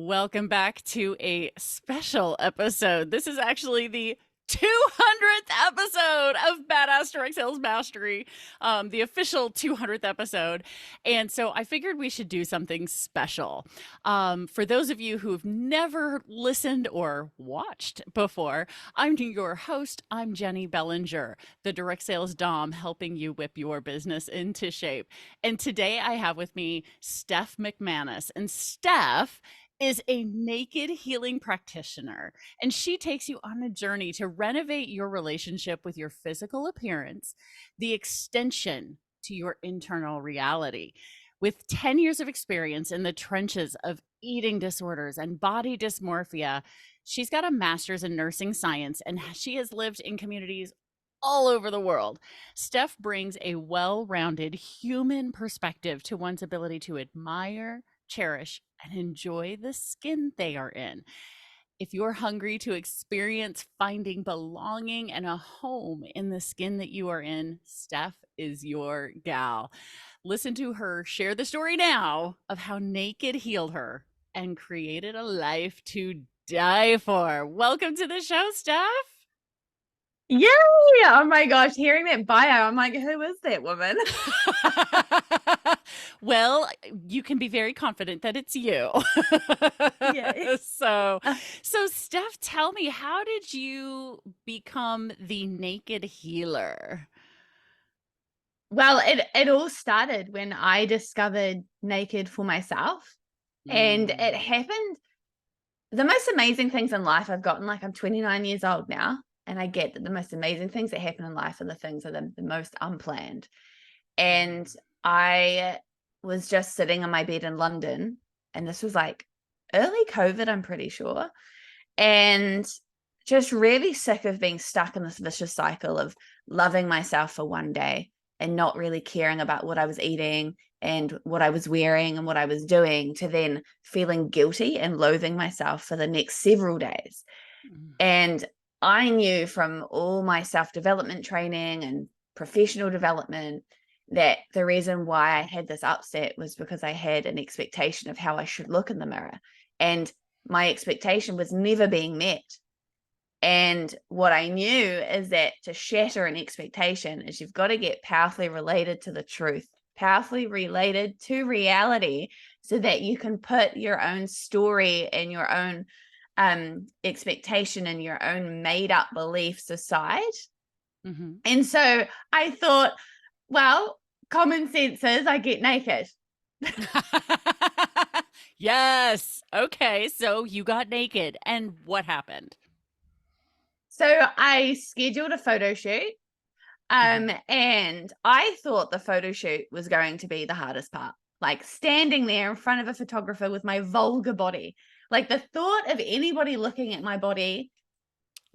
Welcome back to a special episode. This is actually the 200th episode of Badass Direct Sales Mastery, the official 200th episode. And so I figured we should do something special. For those of you who've never listened or watched before, I'm your host. I'm Jenny Bellinger, the Direct Sales Dom, helping you whip your business into shape. And today I have with me Steph McManus. And Steph is a naked healing practitioner, and she takes you on a journey to renovate your relationship with your physical appearance, the extension to your internal reality. With 10 years of experience in the trenches of eating disorders and body dysmorphia, she's got a master's in nursing science, and she has lived in communities all over the world. Steph brings a well rounded human perspective to one's ability to admire, cherish, and enjoy the skin they are in. If you're hungry to experience finding belonging and a home in the skin that you are in, Steph is your gal. Listen to her share the story now of how naked healed her and created a life to die for. Welcome to the show, Steph. Yay! Oh my gosh, hearing that bio, I'm like, who is that woman? Well, you can be very confident that it's you. Yay. so, Uh, so Steph, tell me, how did you become the naked healer? well, it all started when I discovered naked for myself. And it Mm, happened. The most amazing things in life I've gotten, like I'm 29 years old now, and I get that the most amazing things that happen in life are the things that are the most unplanned. And mm, I was just sitting on my bed in London, and this was like early COVID, I'm pretty sure. And just really sick of being stuck in this vicious cycle of loving myself for one day and not really caring about what I was eating and what I was wearing and what I was doing, to then feeling guilty and loathing myself for the next several days. mm, And I knew from all my self-development training and professional development that the reason why I had this upset was because I had an expectation of how I should look in the mirror. And my expectation was never being met. And what I knew is that to shatter an expectation is you've got to get powerfully related to the truth, powerfully related to reality, so that you can put your own story and your own expectation and your own made up beliefs aside. mhm. And so I thought, well, common sense is I get naked. Yes. Okay. So you got naked, and what happened? So I scheduled a photo shoot. Mhm. And I thought the photo shoot was going to be the hardest part, like standing there in front of a photographer with my vulgar body. Like the thought of anybody looking at my body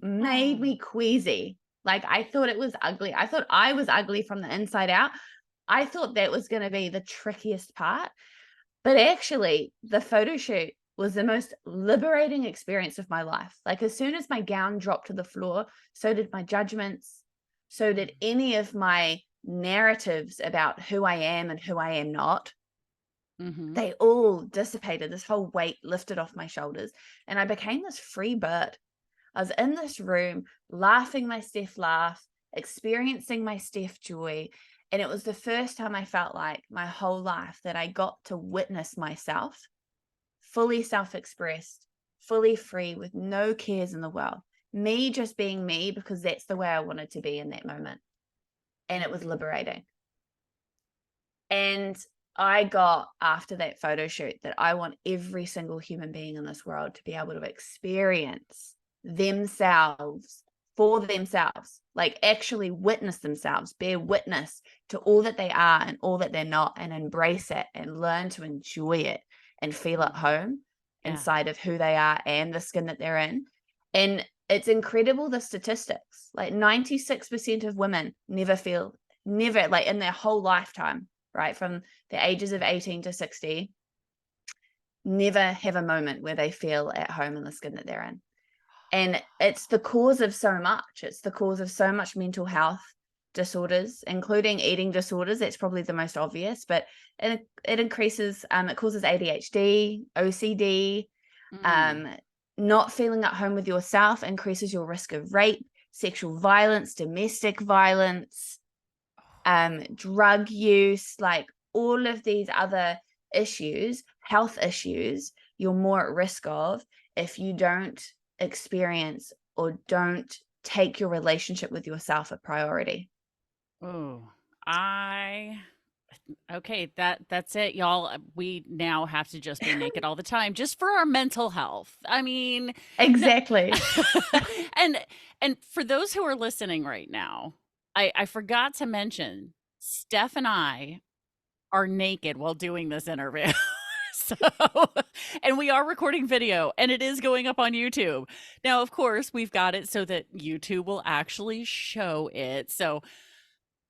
made Oh. me queasy. Like I thought it was ugly. I thought I was ugly from the inside out. I thought that was going to be the trickiest part. But actually, the photo shoot was the most liberating experience of my life. Like as soon as my gown dropped to the floor, so did my judgments, so did any of my narratives about who I am and who I am not. Mhm. They all dissipated. This whole weight lifted off my shoulders, and I became this free bird. I was in this room laughing my Steph laugh, experiencing my Steph joy. And it was the first time I felt like my whole life that I got to witness myself fully self expressed, fully free, with no cares in the world. Me just being me because that's the way I wanted to be in that moment. And it was Mhm. liberating. And I got after that photo shoot that I want every single human being in this world to be able to experience themselves for themselves, like actually witness themselves, bear witness to all that they are and all that they're not, and embrace it and learn to enjoy it and feel at Mhm. home Yeah. inside of who they are and the skin that they're in. And it's incredible, the statistics, like 96% of women never like in their whole lifetime, right, from the ages of 18 to 60, never have a moment where they feel at home in the skin that they're in. And it's the cause of so much. It's the cause of so much mental health disorders, including eating disorders. That's probably the most obvious, but it increases, it causes ADHD, OCD, Mm. Not feeling at home with yourself increases your risk of rape, sexual violence, domestic violence, drug use, like all of these other issues, health issues, you're more at risk of if you don't experience or don't take your relationship with yourself a priority. Oh, I okay, that's it, y'all. We now have to just be naked all the time just for our mental health. I mean, no. Exactly. and and for those who are listening right now, I forgot to mention Steph and I are naked while doing this interview. So, and we are recording video and it is going up on YouTube. Now, of course, we've got it so that YouTube will actually show it. So,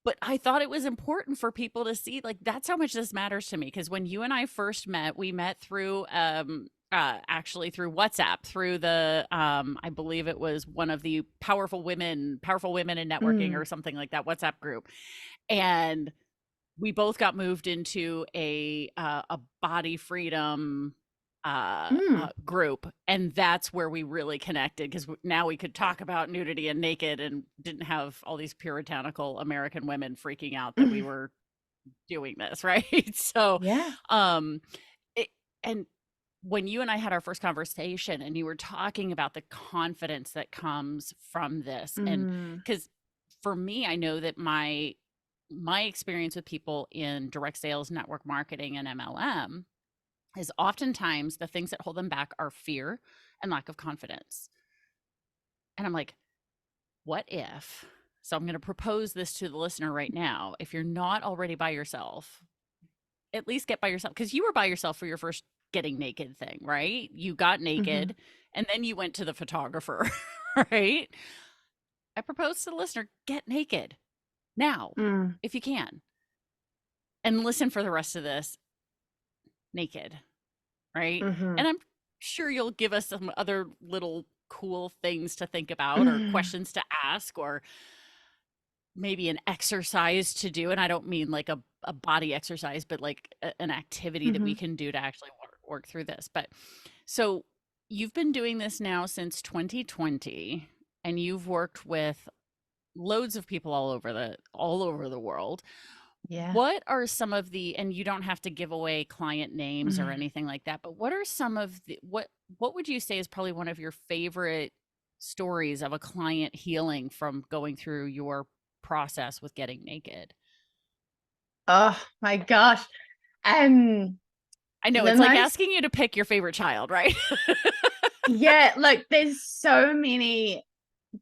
but I thought it was important for people to see, like, that's how much this matters to me. Because when you and I first met, we met through actually through WhatsApp, through the I believe it was one of the powerful women in networking or Mm, something like that WhatsApp group. And we both got moved into a body freedom mm, group, and that's where we really connected because now we could talk about nudity and naked and didn't have all these puritanical American women freaking out that we mm. were doing this, right? So, Yeah. um, it, and when you and I had our first conversation and you were talking about the confidence that comes from this, and Mm, because for me, I know that my experience with people in direct sales, network marketing, and MLM is oftentimes the things that hold them back are fear and lack of confidence. And I'm like, what if? So I'm going to propose this to the listener right now. If you're not already by yourself, at least get by yourself because you were by yourself for your first getting naked thing, right? You got mhm, naked and then you went to the photographer, right? I propose to the listener, get naked now mm, if you can and listen for the rest of this naked, right? And mhm. I'm sure you'll give us some other little cool things to think about or Mm, questions to ask or maybe an exercise to do. And I don't mean like a body exercise, but like an activity that we mhm. can do to actually work through this. But so you've been doing this now since 2020 and you've worked with loads of people all over the world. Yeah. What are some of the, and you don't have to give away client names or Mm. anything like that, but what are some of the, what would you say is probably one of your favorite stories of a client healing from going through your process with getting naked? Oh my gosh. Um, I know the it's like most, asking you to pick your favorite child, right? yeah, look, there's so many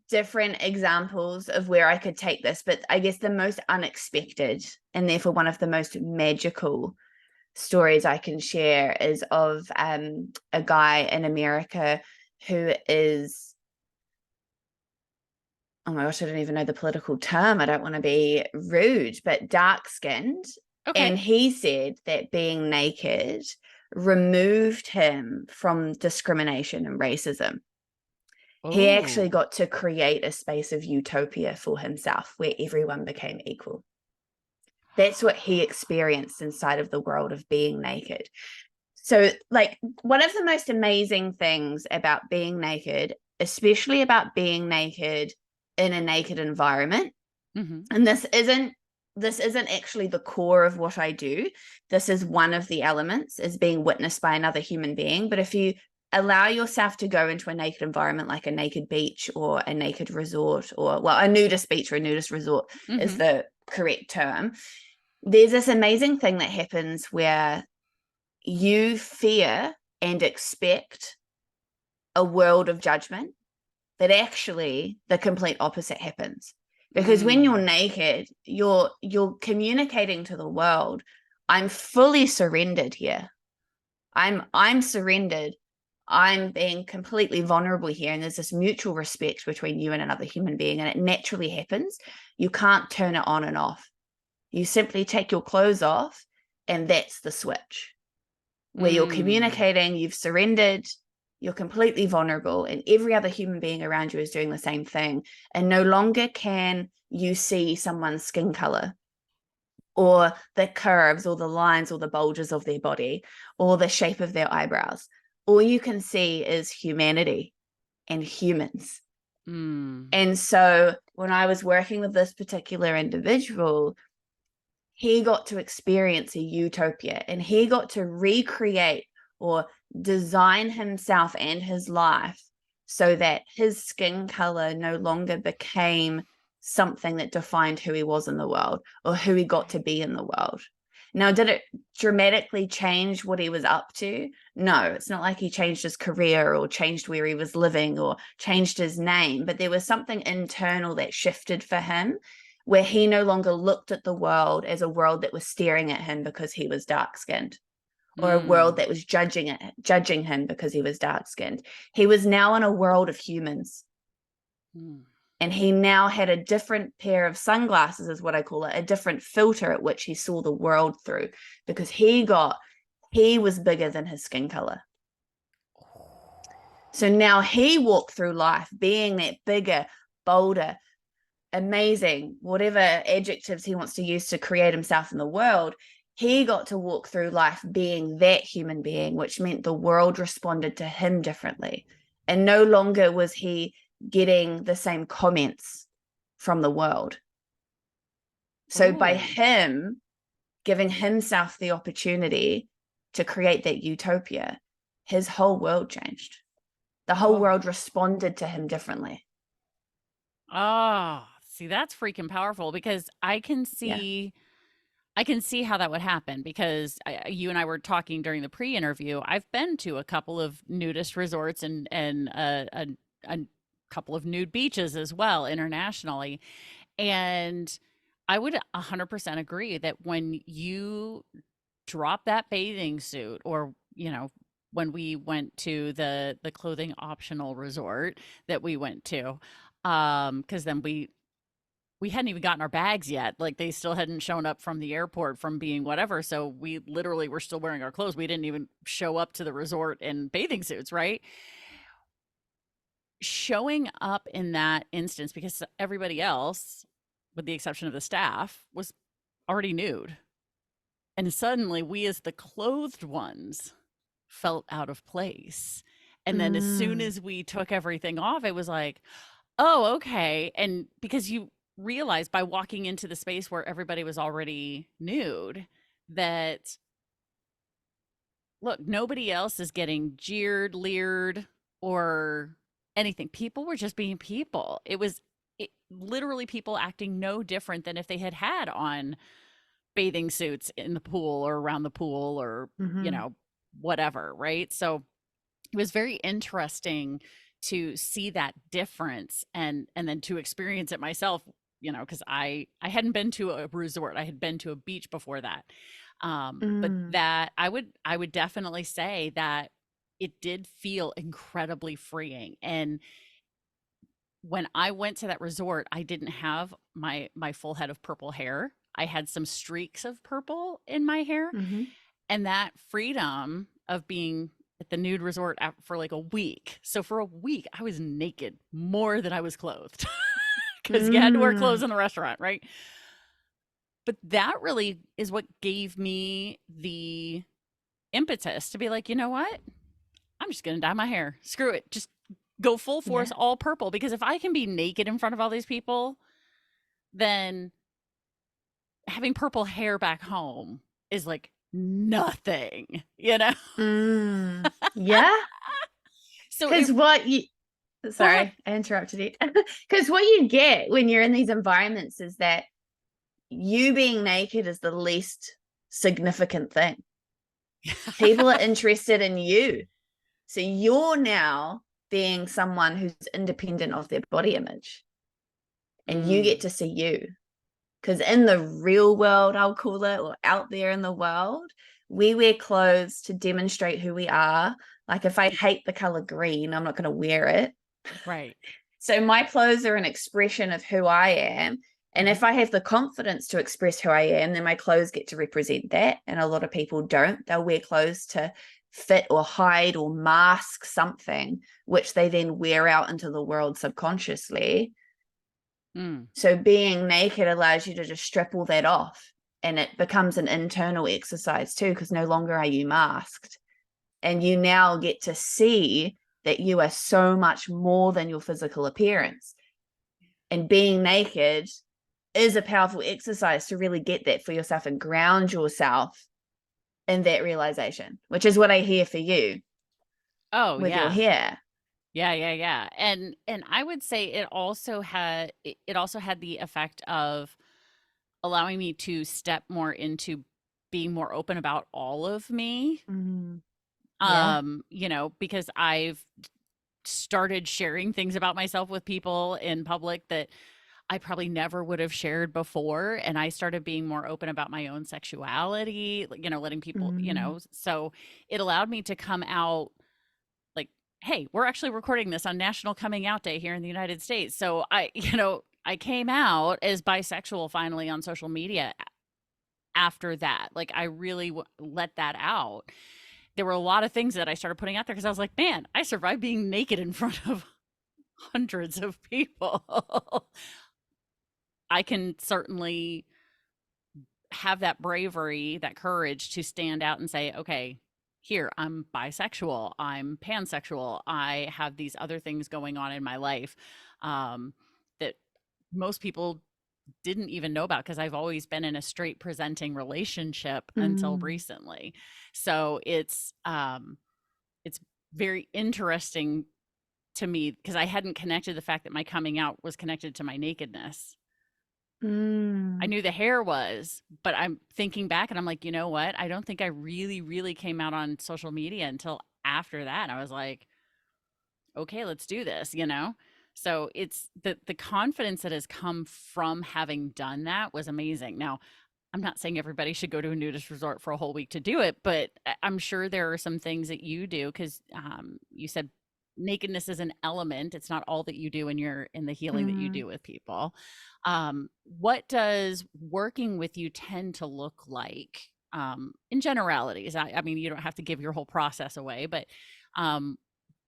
different examples of where I could take this, but I guess the most unexpected and therefore one of the most magical stories I can share is of a guy in America who is, oh my gosh, I don't even know the political term. I don't want to be rude, but dark skinned. Okay. And he said that being naked removed him from discrimination and racism. He actually Oh, got to create a space of utopia for himself where everyone became equal. That's what he experienced inside of the world of being naked. So, like, one of the most amazing things about being naked, especially about being naked in a naked environment, hmm, and this isn't actually the core of what I do. This is one of the elements is being witnessed by another human being. But if you allow yourself to go into a naked environment like a naked beach or a naked resort or well a nudist beach or a nudist resort is hmm, the correct term, there's this amazing thing that happens where you fear and expect a world of judgment that actually the complete opposite happens, because when you're mm, naked you're communicating to the world, I'm fully surrendered here. I'm surrendered. I'm being completely vulnerable here, and there's this mutual respect between you and another human being, and it naturally happens. You can't turn it on and off. You simply take your clothes off, and that's the switch where you're mm, communicating, you've surrendered, you're completely vulnerable, and every other human being around you is doing the same thing. And no longer can you see someone's skin color or the curves or the lines or the bulges of their body or the shape of their eyebrows. all you can see is humanity and humans. Mm. And so when I was working with this particular individual, he got to experience a utopia, and he got to recreate or design himself and his life so that his skin color no longer became something that defined who he was in the world or who he got to be in the world. Now, did it dramatically change what he was up to? No, it's not like he changed his career or changed where he was living or changed his name, but there was something internal that shifted for him, where he no longer looked at the world as a world that was staring at him because he was dark skinned, or a world Mm. that was judging him because he was dark skinned. He was now in a world of humans. Mm. And he now had a different pair of sunglasses, is what I call it, a different filter at which he saw the world through, because he was bigger than his skin color. So now he walked through life being that bigger, bolder, amazing, whatever adjectives he wants to use to create himself in the world. He got to walk through life being that human being, which meant the world responded to him differently. And no longer was he getting the same comments from the world. So by Ooh. him giving himself the opportunity to create that utopia, his whole world changed. The whole Oh. world responded to him differently. Oh, see, that's freaking powerful because Yeah. I can see how that would happen because you and I were talking during the pre-interview. I've been to a couple of nudist resorts and a couple of nude beaches as well internationally, and I would 100% agree that when you drop that bathing suit, or when we went to the clothing optional resort that we went to, because then we hadn't even gotten our bags yet. Like, they still hadn't shown up from the airport from being whatever. So we literally were still wearing our clothes. We didn't even show up to the resort in bathing suits, right? Showing up in that instance, because everybody else, with the exception of the staff, was already nude. And suddenly we, as the clothed ones, felt out of place. And then as soon Mm, as we took everything off, it was like, oh, okay. And because you realize by walking into the space where everybody was already nude that, look, nobody else is getting jeered, leered, or anything. People were just being people. Literally people acting no different than if they had had on bathing suits in the pool or around the pool or, you mm-hmm, know, whatever. Right. So it was very interesting to see that difference and then to experience it myself, because I hadn't been to a resort. I had been to a beach before that. But mm, that I would definitely say that it did feel incredibly freeing. And when I went to that resort, I didn't have my full head of purple hair. I had some streaks of purple in my hair, mm-hmm, and that freedom of being at the nude resort for like a week. So for a week, I was naked more than I was clothed because you had to wear clothes mm, in the restaurant, right? But that really is what gave me the impetus to be like, you know what? I'm just going to dye my hair. Screw it. Just go full force, yeah. all purple. Because if I can be naked in front of all these people, then having purple hair back home is like nothing, you know? Yeah. So it, Because what you, go ahead. sorry, I interrupted you. Because what you get when you're in these environments is that you being naked is the least significant thing. People are interested in you. So you're now being someone who's independent of their body image, and you get Mm, to see you. Because in the real world, I'll call it, or out there in the world, we wear clothes to demonstrate who we are. Like if I hate the color green, I'm not going to wear it. right. So my clothes are an expression of who I am. And Hmm. if I have the confidence to express who I am, then my clothes get to represent that. And a lot of people don't. They'll wear clothes to fit or hide or mask something, which they then wear out into the world subconsciously. Mm. So being naked allows you to just strip all that off. And it becomes an internal exercise too, because no longer are you masked. And you now get to see that you are so much more than your physical appearance. And being naked is a powerful exercise to really get that for yourself and ground yourself in that realization, which is what I hear for you Oh, with your yeah. hair. Yeah, yeah, yeah. And I would say it also had the effect of allowing me to step more into being more open about all of me. Mm, yeah. You know, because I've started sharing things about myself with people in public that I probably never would have shared before. And I started being more open about my own sexuality, like, you know, letting people, you Mm, know, so it allowed me to come out like, hey, we're actually recording this on National Coming Out Day here in the United States. So I, you know, I came out as bisexual finally on social media after that. Like I really let that out. There were a lot of things that I started putting out there because I was like, man, I survived being naked in front of hundreds of people. I can certainly have that bravery, that courage to stand out and say, okay, here, I'm bisexual, I'm pansexual, I have these other things going on in my life that most people didn't even know about because I've always been in a straight presenting relationship until mm, recently. So it's very interesting to me because I hadn't connected the fact that my coming out was connected to my nakedness. I mm. knew the hair was, but I'm thinking back and I'm like, you know what? I don't think I really, really came out on social media until after that. I was like, okay, let's do this, you know? So it's the confidence that has come from having done that was amazing. Now, I'm not saying everybody should go to a nudist resort for a whole week to do it, but I'm sure there are some things that you do because you said nakedness is an element. It's not all that you do in the healing that you Mm, do with people. What does working with you tend to look like in generalities? I mean, you don't have to give your whole process away, but um,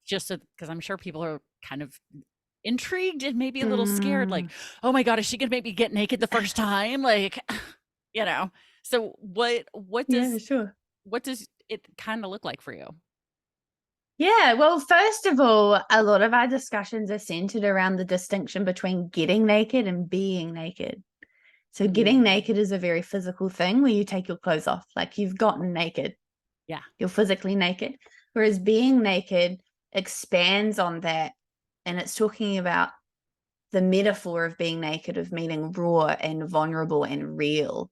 just because I'm sure people are kind of intrigued and maybe a little scared, like, mm. oh my God, is she going to make me get naked the first time? Like, you know, so Yeah, sure. what does it kind of look like for you? Yeah, well, first of all, a lot of our discussions are centered around the distinction between getting naked and being naked. So, getting Mm, naked is a very physical thing where you take your clothes off, like you've gotten naked, yeah. you're physically naked. Whereas being naked expands on that, and it's talking about the metaphor of being naked, of meaning raw and vulnerable and real.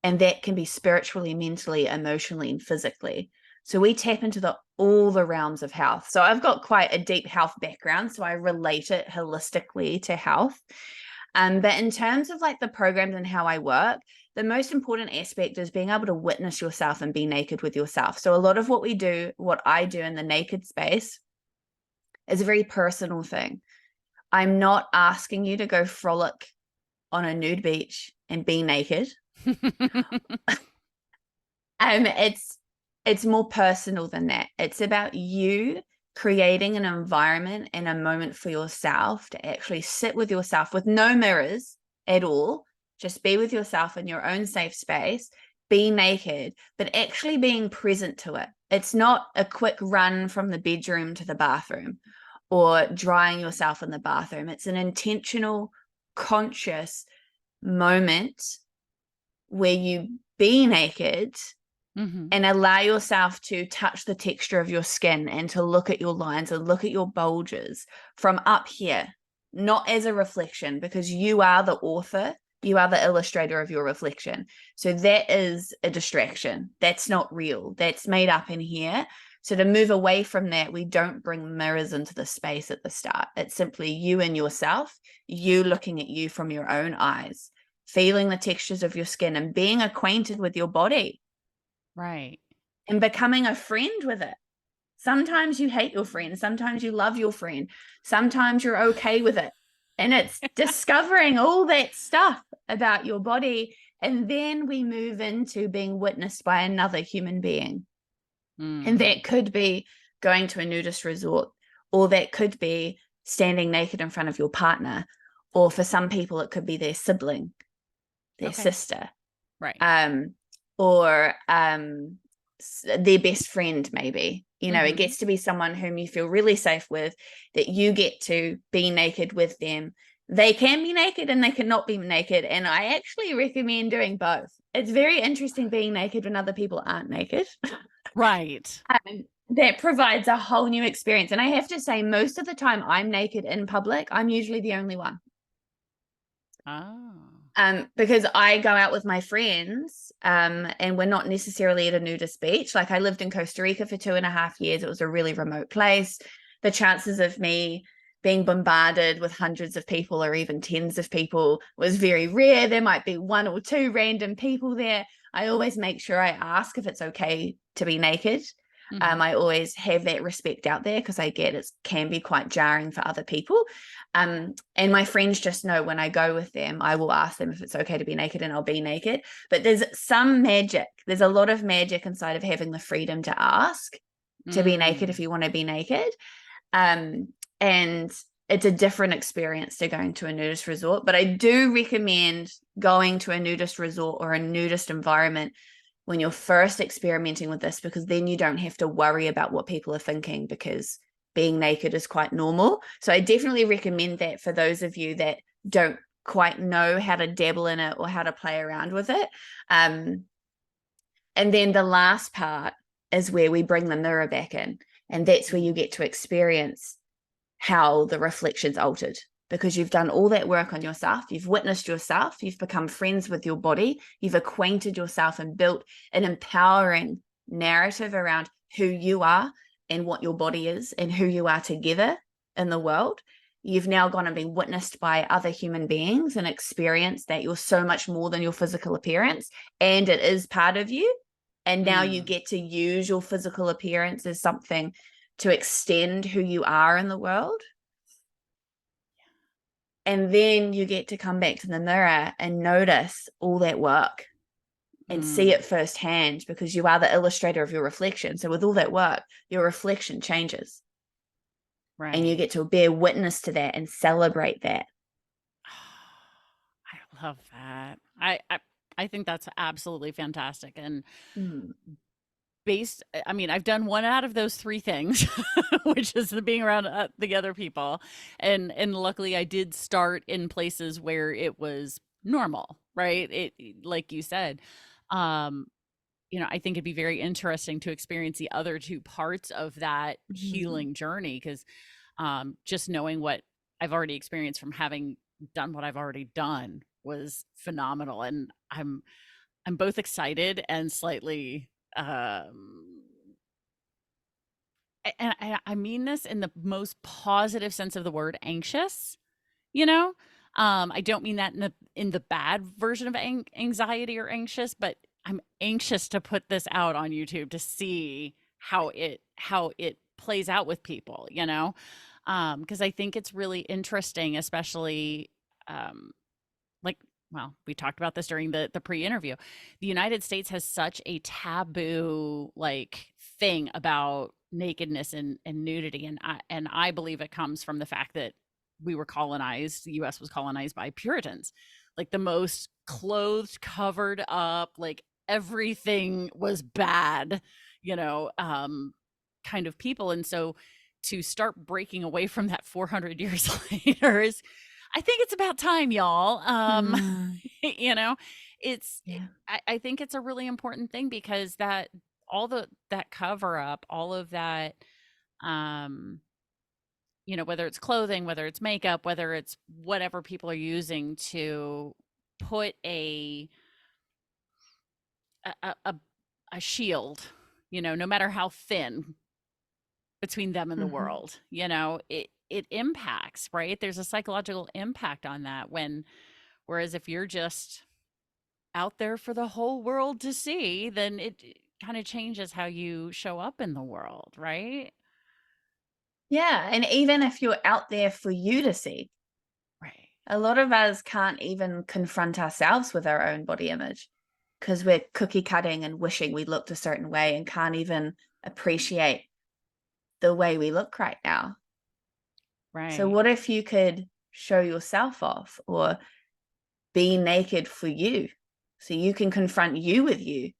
And that can be spiritually, mentally, emotionally, and physically. So we tap into all the realms of health. So I've got quite a deep health background, so I relate it holistically to health. But in terms of like the programs and how I work, the most important aspect is being able to witness yourself and be naked with yourself. So a lot of what we do, what I do in the naked space, is a very personal thing. I'm not asking you to go frolic on a nude beach and be naked. It's more personal than that. It's about you creating an environment and a moment for yourself to actually sit with yourself with no mirrors at all. Just be with yourself in your own safe space, be naked, but actually being present to it. It's not a quick run from the bedroom to the bathroom or drying yourself in the bathroom. It's an intentional, conscious moment where you be naked Hmm. and allow yourself to touch the texture of your skin and to look at your lines and look at your bulges from up here, not as a reflection, because you are the author, you are the illustrator of your reflection. So that is a distraction. That's not real. That's made up in here. So to move away from that, we don't bring mirrors into the space at the start. It's simply you and yourself, you looking at you from your own eyes, feeling the textures of your skin and being acquainted with your body Right. and becoming a friend with it. Sometimes you hate your friend, sometimes you love your friend, sometimes you're okay with it. And it's discovering all that stuff about your body. And then we move into being witnessed by another human being. And Mm. that could be going to a nudist resort, or that could be standing naked in front of your partner. Or for some people, it could be their sibling, their Okay. sister, Right. um, or their best friend, maybe. You know, it Mm-hmm. gets to be someone whom you feel really safe with, that you get to be naked with them. They can be naked and they cannot be naked. And I actually recommend doing both. It's very interesting being naked when other people aren't naked. Right. That provides a whole new experience. And I have to say, most of the time I'm naked in public, I'm usually the only one. Oh. Because I go out with my friends, and we're not necessarily at a nudist beach. Like, I lived in Costa Rica for 2.5 years. It was a really remote place. The chances of me being bombarded with hundreds of people or even tens of people was very rare. There might be one or two random people there. I always make sure I ask if it's okay to be naked. Mm-hmm. I always have that respect out there, because I get it can be quite jarring for other people. And my friends just know when I go with them, I will ask them if it's okay to be naked, and I'll be naked. But there's some magic. There's a lot of magic inside of having the freedom to ask to be naked if Mm. you want to be naked. And it's a different experience to going to a nudist resort. But I do recommend going to a nudist resort or a nudist environment when you're first experimenting with this, because then you don't have to worry about what people are thinking, because being naked is quite normal. So I definitely recommend that for those of you that don't quite know how to dabble in it or how to play around with it. And then the last part is where we bring the mirror back in. And that's where you Mm. get to experience how the reflection's altered, because you've done all that work on yourself. You've witnessed yourself. You've become friends with your body. You've acquainted yourself and built an empowering narrative around who you are and what your body is and who you are together in the world. You've now gone and been witnessed by other human beings and experienced that you're so much more than your physical appearance, and it is part of you. And now you Mm. get to use your physical appearance as something to extend who you are in the world. And then you get to come back to the mirror and notice all that work and see Mm. it firsthand, because you are the illustrator of your reflection. So with all that work, your reflection changes, and you Right. get to bear witness to that and celebrate that. I love that. I think that's absolutely fantastic. And Mm. I mean, I've done one out of those three things, which is the being around the other people. And luckily I did start in places where it was normal, right? Like you said. Um I think it'd be very interesting to experience the other two parts of that Mm-hmm. healing journey, because just knowing what I've already experienced from having done what I've already done was phenomenal. And I'm both excited and slightly and I mean this in the most positive sense of the word, anxious, you know? I don't mean that in the bad version of anxiety or anxious, but I'm anxious to put this out on YouTube to see how it plays out with people, you know? Because I think it's really interesting, especially um like, well, we talked about this during the pre-interview. The United States has such a taboo like thing about nakedness and nudity, and I believe it comes from the fact that we were colonized, the US was colonized by Puritans. Like the most clothed, covered up, like everything was bad, you know, kind of people. And so to start breaking away from that 400 years later is, I think it's about time, y'all. Mm. You know, it's Yeah. I think it's a really important thing, because that all that cover up, all of that, um, whether it's clothing, whether it's makeup, whether it's whatever people are using to put a a, a a shield, no matter how thin, between them and the Mm-hmm. world, it impacts, right? There's a psychological impact on that, whereas if you're just out there for the whole world to see, then it kind of changes how you show up in the world, right? Yeah. And even if you're out there for you to see, Right. a lot of us can't even confront ourselves with our own body image, because we're cookie cutting and wishing we looked a certain way and can't even appreciate the way we look right now. So Right. what if you could show yourself off or be naked for you, so you can confront you with you,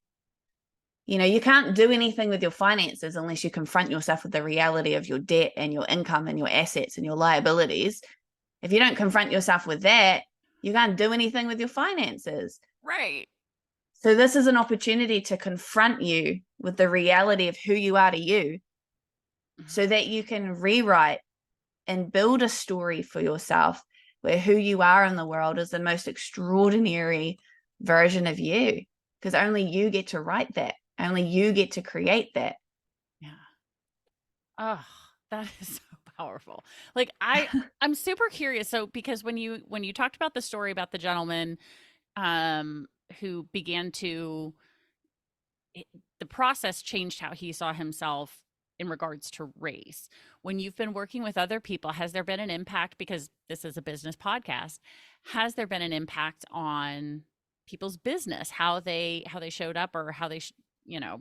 You can't do anything with your finances unless you confront yourself with the reality of your debt and your income and your assets and your liabilities. If you don't confront yourself with that, you can't do anything with your finances. Right. So this is an opportunity to confront you with the reality of who you are to you so that you can rewrite and build a story for yourself where who you are in the world is the most extraordinary version of you, because only you get to write that. Only you get to create that. Yeah. Oh, that is so powerful. Like I'm super curious. So because when you talked about the story about the gentleman who began to it, the process changed how he saw himself in regards to race. When you've been working with other people, has there been an impact, because this is a business podcast, has there been an impact on people's business, how they showed up, or how they you know,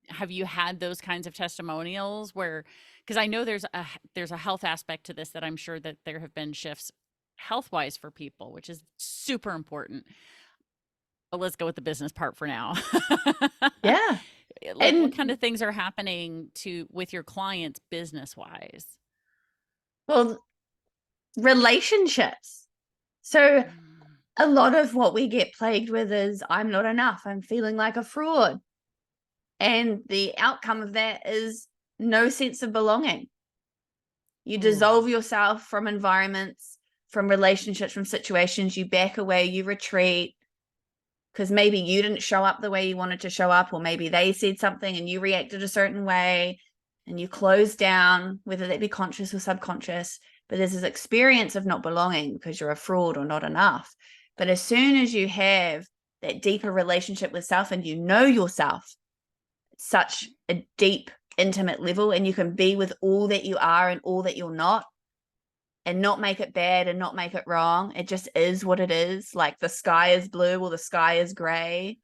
have you had those kinds of testimonials where, because I know there's a health aspect to this, that I'm sure that there have been shifts health wise for people, which is super important. But let's go with the business part for now. Yeah. Like, what And kind of things are happening to with your clients business wise? well, relationships. So Mm. a lot of what we get plagued with is I'm not enough. I'm feeling like a fraud. And the outcome of that is no sense of belonging. You Ooh. dissolve yourself from environments, from relationships, from situations. You back away, you retreat because maybe you didn't show up the way you wanted to show up, or maybe they said something and you reacted a certain way and you close down, whether that be conscious or subconscious. But there's this experience of not belonging because you're a fraud or not enough. But as soon as you have that deeper relationship with self and you know yourself, such a deep, intimate level, and you can be with all that you are and all that you're not, and not make it bad and not make it wrong. It just is what it is. Like the sky is blue or the sky is gray.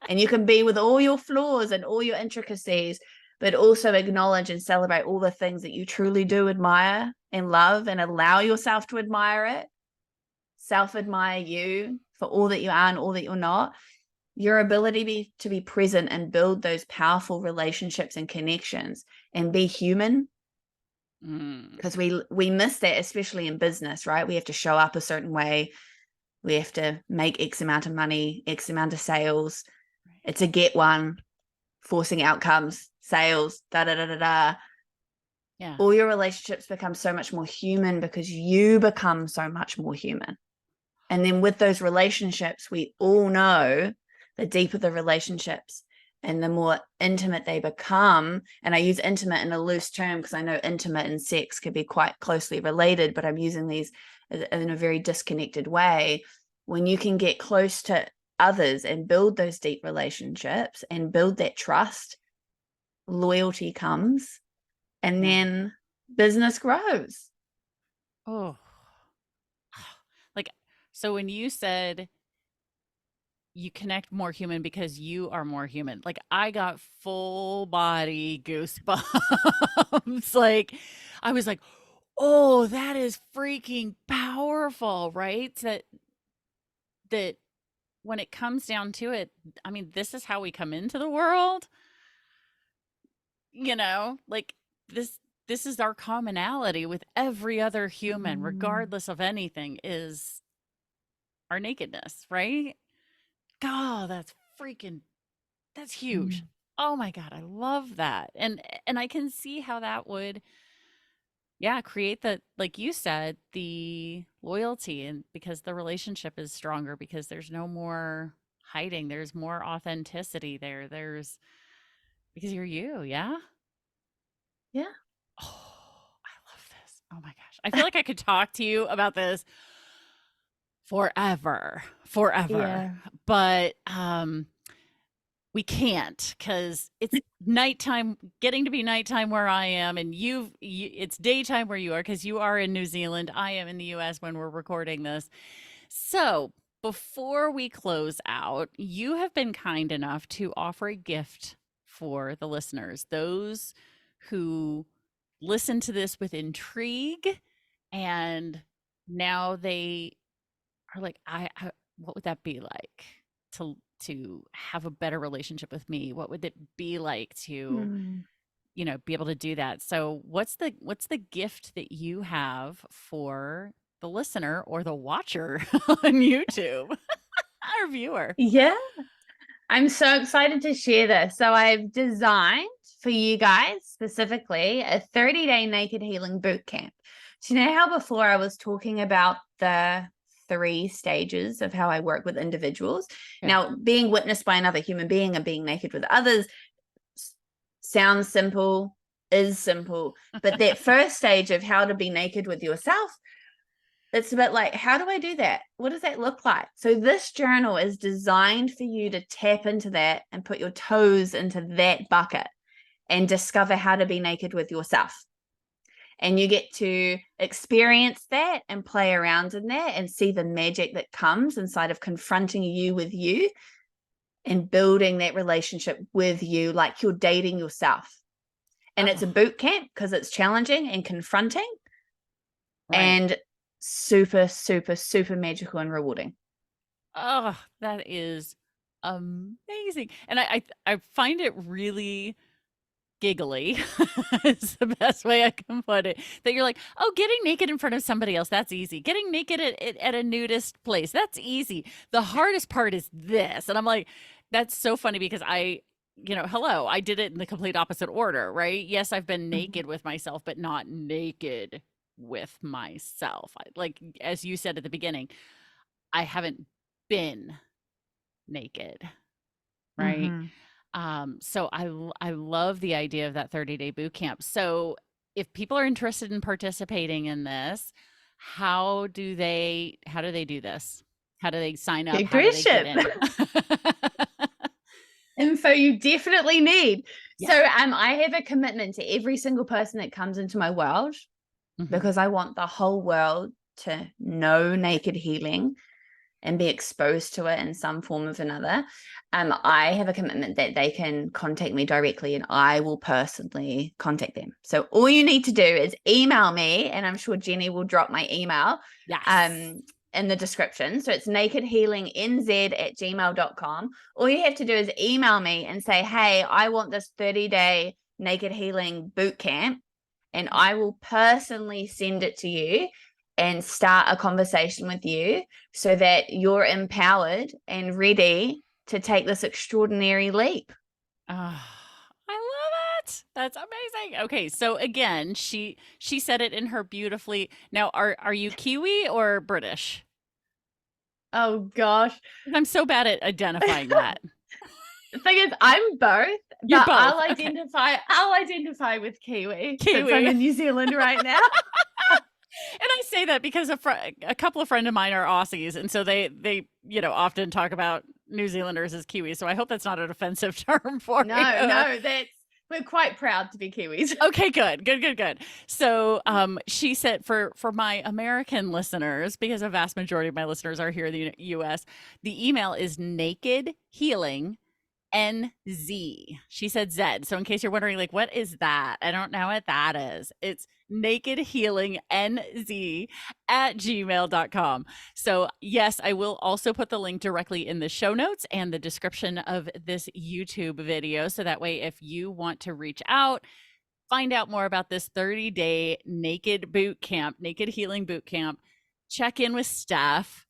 And you can be with all your flaws and all your intricacies, but also acknowledge and celebrate all the things that you truly do admire and love, and allow yourself to admire it. Self admire you for all that you are and all that you're not. Your ability to be present and build those powerful relationships and connections and be human, Mm. because we miss that, especially in business, right? We have to show up a certain way, we have to make X amount of money, X amount of sales. It's a get one, forcing outcomes, sales, da da da da da. Yeah. All your relationships become so much more human because you become so much more human. And then with those relationships, we all know the deeper the relationships and the more intimate they become. And I use intimate in a loose term because I know intimate and sex could be quite closely related, but I'm using these in a very disconnected way. When you can get close to others and build those deep relationships and build that trust, loyalty comes, and Yeah. then business grows. Oh. Like, so when you said you connect more human because you are more human, like, I got full body goosebumps. Like, I was like, oh, that is freaking powerful, right? That when it comes down to it, I mean, this is how we come into the world, like, this is our commonality with every other human, Mm. regardless of anything, is our nakedness, right? God, that's huge. Mm. Oh my God, I love that. And I can see how that would, yeah, create the, like you said, the loyalty, and because the relationship is stronger, because there's no more hiding, there's more authenticity there. There's because you're you, yeah? Yeah. Oh, I love this. Oh my gosh. I feel like I could talk to you about this forever, forever. Yeah. But we can't, because it's nighttime, getting to be nighttime where I am, and it's daytime where you are, because you are in New Zealand. I am in the US when we're recording this. So before we close out, you have been kind enough to offer a gift for the listeners, those who listen to this with intrigue, and now they are like, I what would that be like to to have a better relationship with me? What would it be like to, Mm. be able to do that? So what's the gift that you have for the listener or the watcher on YouTube, our viewer? Yeah. I'm so excited to share this. So I've designed for you guys specifically a 30-day naked healing boot camp. Do you know how before I was talking about the 3 stages of how I work with individuals? Yeah. Now, being witnessed by another human being and being naked with others sounds simple, is simple, but that first stage of how to be naked with yourself, it's a bit like, how do I do that? What does that look like? So this journal is designed for you to tap into that and put your toes into that bucket and discover how to be naked with yourself. And you get to experience that and play around in that and see the magic that comes inside of confronting you with you and building that relationship with you like you're dating yourself. And it's a Oh, boot camp because it's challenging and confronting right. and super, super, super magical and rewarding. Oh, that is amazing. And I find it really giggly is the best way I can put it. That you're like, oh, getting naked in front of somebody else, that's easy. Getting naked at a nudist place, that's easy. The hardest part is this. And I'm like, that's so funny because hello, I did it in the complete opposite order, right? Yes, I've been Mhm. naked with myself, but not naked with myself. Like, as you said at the beginning, I haven't been naked, right? Mhm. So I love the idea of that 30-day boot camp. So if people are interested in participating in this, how do they do this? How do they sign up? Good How do they get question. in? Info you definitely need. Yeah. So I have a commitment to every single person that comes into my world Mhm. because I want the whole world to know naked healing and be exposed to it in some form of another. I have a commitment that they can contact me directly and I will personally contact them. So all you need to do is email me, and I'm sure Jenny will drop my email Yes. um, in the description. So it's nakedhealingnz@gmail.com. All you have to do is email me and say, hey, I want this 30-day naked healing boot camp, and I will personally send it to you and start a conversation with you so that you're empowered and ready to take this extraordinary leap. Ah, I love it. That's amazing. Okay, so again, she said it in her beautifully. Now, are you Kiwi or British? Oh gosh. 'Cause I'm so bad at identifying that. The thing is, I'm both, You're but both. I'll Okay. identify with Kiwi since I'm Kiwi. in New Zealand right now. And I say that because a couple of friends of mine are Aussies, and so they often talk about New Zealanders as Kiwis. So I hope that's not an offensive term for you. No, no, that's we're quite proud to be Kiwis. Okay, good, good, good, good. So, she said for my American listeners, because a vast majority of my listeners are here in the U.S., the email is naked healing NZ. She said Z. So in case you're wondering, like, what is that? I don't know what that is. It's naked healing NZ at gmail.com. So yes, I will also put the link directly in the show notes and the description of this YouTube video. So that way, if you want to reach out, find out more about this 30-day naked boot camp, naked healing boot camp, check in with Steph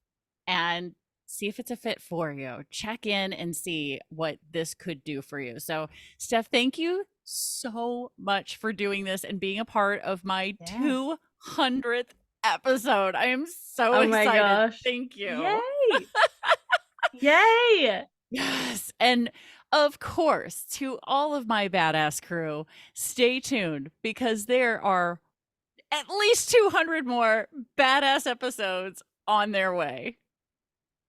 and see if it's a fit for you. Check in and see what this could do for you. So, Steph, thank you so much for doing this and being a part of my Yeah. 200th episode. I am so Oh my excited. gosh. Thank you. Yay. Yay. Yes. And of course, to all of my badass crew, stay tuned because there are at least 200 more badass episodes on their way.